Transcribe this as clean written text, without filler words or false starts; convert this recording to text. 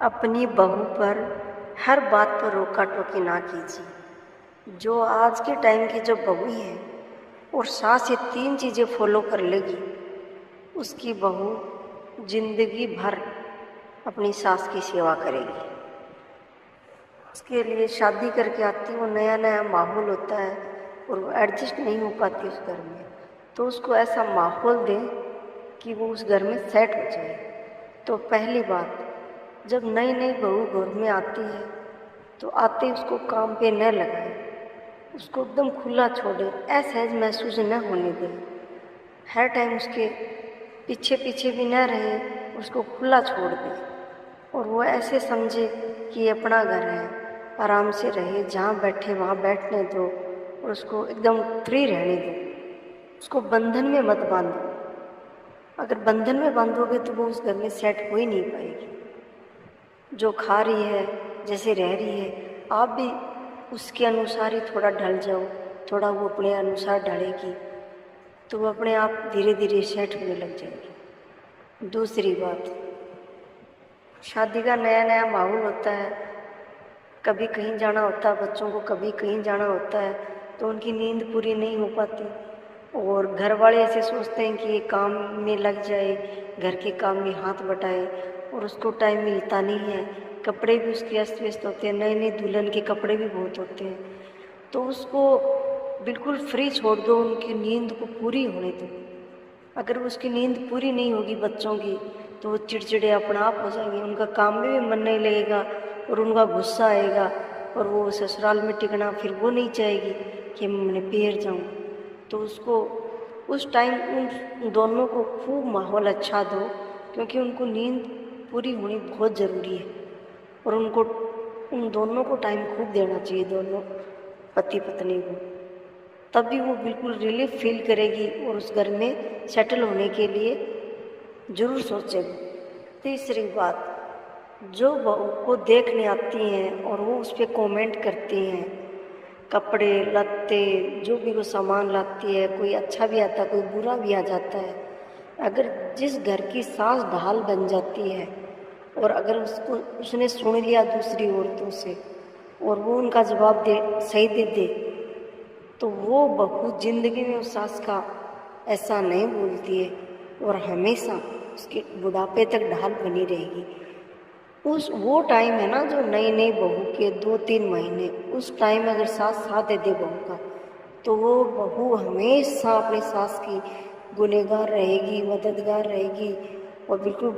अपनी बहू पर हर बात पर रोका टोकी ना कीजिए। जो आज के टाइम की जो बहू है और सास ये 3 चीज़ें फॉलो कर लेगी, उसकी बहू जिंदगी भर अपनी सास की सेवा करेगी। उसके लिए शादी करके आती है, वो नया नया माहौल होता है और वो एडजस्ट नहीं हो पाती उस घर में, तो उसको ऐसा माहौल दें कि वो उस घर में सेट हो जाए। तो पहली बात, जब नई नई बहू घर में आती है तो आते ही उसको काम पे न लगाए, उसको एकदम खुला छोड़े, असहज महसूस न होने दें। हर टाइम उसके पीछे पीछे भी न रहे, उसको खुला छोड़ दें और वो ऐसे समझे कि ये अपना घर है, आराम से रहे, जहाँ बैठे वहाँ बैठने दो और उसको एकदम फ्री रहने दो। उसको बंधन में मत बांधो। अगर बंधन में बांधोगे तो वो उस घर में सेट हो ही नहीं पाएगी। जो खा रही है, जैसे रह रही है, आप भी उसके अनुसार ही थोड़ा ढल जाओ, थोड़ा वो अपने अनुसार ढलेगी तो वो अपने आप धीरे धीरे सेट होने लग जाएगी। दूसरी बात, शादी का नया नया माहौल होता है, कभी कहीं जाना होता है बच्चों को, कभी कहीं जाना होता है, तो उनकी नींद पूरी नहीं हो पाती और घर वाले ऐसे सोचते हैं कि ये काम में लग जाए, घर के काम में हाथ बटाए और उसको टाइम मिलता नहीं है। कपड़े भी उसके अस्त व्यस्त होते हैं, नए नए दुल्हन के कपड़े भी बहुत होते हैं, तो उसको बिल्कुल फ्री छोड़ दो, उनकी नींद को पूरी होने दो। अगर उसकी नींद पूरी नहीं होगी बच्चों की तो वो चिड़चिड़े अपना आप हो जाएंगे, उनका काम में भी मन नहीं लगेगा और उनका गुस्सा आएगा और वो ससुराल में टिकना फिर वो नहीं चाहेगी कि मैं पेर जाऊँ। तो उसको उस टाइम उन दोनों को खूब माहौल अच्छा दो, क्योंकि उनको नींद पूरी होनी बहुत ज़रूरी है और उनको उन दोनों को टाइम खूब देना चाहिए, दोनों पति पत्नी को, तभी वो बिल्कुल रिलीफ फील करेगी और उस घर में सेटल होने के लिए ज़रूर सोचेगी। तीसरी बात, जो बहू को देखने आती हैं और वो उस पर कॉमेंट करती हैं, कपड़े लत्ते जो भी वो सामान लाती है, कोई अच्छा भी आता है, कोई बुरा भी आ जाता है, अगर जिस घर की सास ढाल बन जाती है और अगर उसने सुन लिया दूसरी औरतों से और वो उनका जवाब सही दे दे, तो वो बहू जिंदगी में उस सास का ऐसा नहीं बोलती है और हमेशा उसके बुढ़ापे तक ढाल बनी रहेगी। वो टाइम है ना, जो नई नई बहू के 2-3 महीने, उस टाइम अगर सास साथ दे दे बहू का, तो वो बहू हमेशा अपनी सास की गुनहगार रहेगी, मददगार रहेगी और बिल्कुल